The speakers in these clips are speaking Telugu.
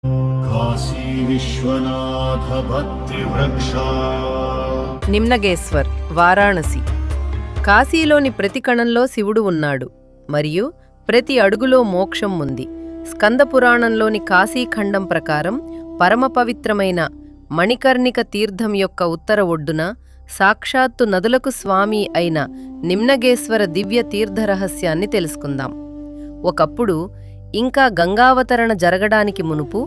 కాశీ విశ్వనాథ భక్తి వృక్ష. నిమ్నగేశ్వర్, వారాణసి. కాశీలోని ప్రతి కణంలో శివుడు ఉన్నాడు మరియు ప్రతి అడుగులో మోక్షం ఉంది. స్కందపురాణంలోని కాశీఖండం ప్రకారం పరమ పవిత్రమైన మణికర్ణిక తీర్థం యొక్క ఉత్తర ఒడ్డున సాక్షాత్తు నదులకు స్వామి అయిన నిమ్నగేశ్వర దివ్య తీర్థ రహస్యాన్ని తెలుసుకుందాం. ఒకప్పుడు ఇంకా గంగావతరణ జరగడానికి మునుపు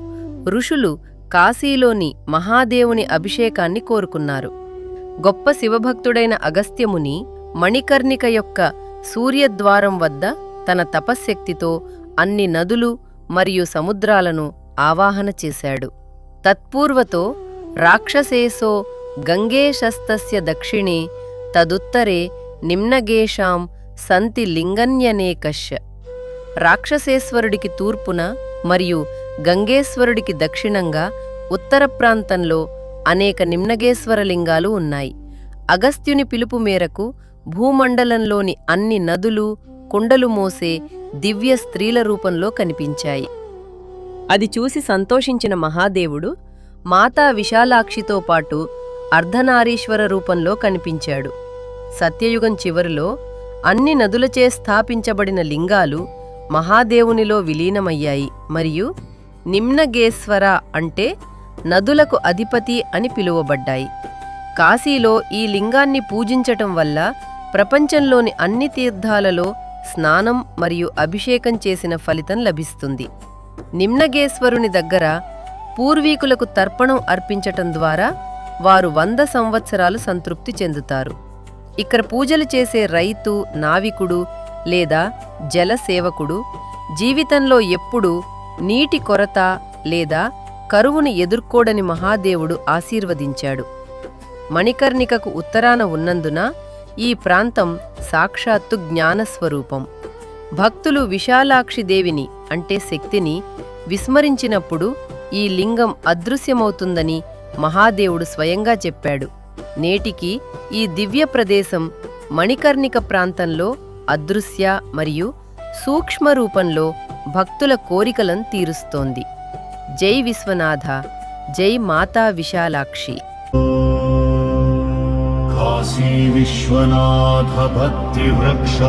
ఋషులు కాశీలోని మహాదేవుని అభిషేకాన్ని కోరుకున్నారు. గొప్ప శివభక్తుడైన అగస్త్యముని మణికర్ణిక యొక్క సూర్యద్వారం వద్ద తన తపశ్శక్తితో అన్ని నదులు మరియు సముద్రాలను ఆవాహన చేశాడు. తత్పూర్వతో రాక్షసేసో గంగేశస్తస్య దక్షిణే తదుత్తరే నిమ్నగేషాం సంతి లింగన్యనేకశ. రాక్షసేశ్వరుడికి తూర్పున మరియు గంగేశ్వరుడికి దక్షిణంగా ఉత్తర ప్రాంతంలో అనేక నిమ్నగేశ్వర లింగాలు ఉన్నాయి. అగస్త్యుని పిలుపు మేరకు భూమండలంలోని అన్ని నదులు కుండలు మోసే దివ్య స్త్రీల రూపంలో కనిపించాయి. అది చూసి సంతోషించిన మహాదేవుడు మాతా విశాలాక్షితో పాటు అర్ధనారీశ్వర రూపంలో కనిపించాడు. సత్యయుగం చివరిలో అన్ని నదులచే స్థాపించబడిన లింగాలు మహాదేవునిలో విలీనమయ్యాయి మరియు నిమ్నగేశ్వర అంటే నదులకు అధిపతి అని పిలువబడ్డాయి. కాశీలో ఈ లింగాన్ని పూజించటం వల్ల ప్రపంచంలోని అన్ని తీర్థాలలో స్నానం మరియు అభిషేకం చేసిన ఫలితం లభిస్తుంది. నిమ్నగేశ్వరుని దగ్గర పూర్వీకులకు తర్పణం అర్పించటం ద్వారా వారు 100 సంవత్సరాలు సంతృప్తి చెందుతారు. ఇక్కడ పూజలు చేసే రైతు, నావికుడు లేదా జలసేవకుడు జీవితంలో ఎప్పుడూ నీటి కొరత లేదా కరువుని ఎదుర్కోడని మహాదేవుడు ఆశీర్వదించాడు. మణికర్ణికకు ఉత్తరాన ఉన్నందున ఈ ప్రాంతం సాక్షాత్తు జ్ఞానస్వరూపం. భక్తులు విశాలాక్షిదేవిని అంటే శక్తిని విస్మరించినప్పుడు ఈ లింగం అదృశ్యమవుతుందని మహాదేవుడు స్వయంగా చెప్పాడు. నేటికి ఈ దివ్య ప్రదేశం మణికర్ణిక ప్రాంతంలో అదృశ్య మరియు సూక్ష్మ రూపంలో భక్తుల కోరికలను తీరుస్తోంది. జై విశ్వనాథ, జై మాతా విశాలాక్షి. కాశీ విశ్వనాథ భక్తి వృక్ష.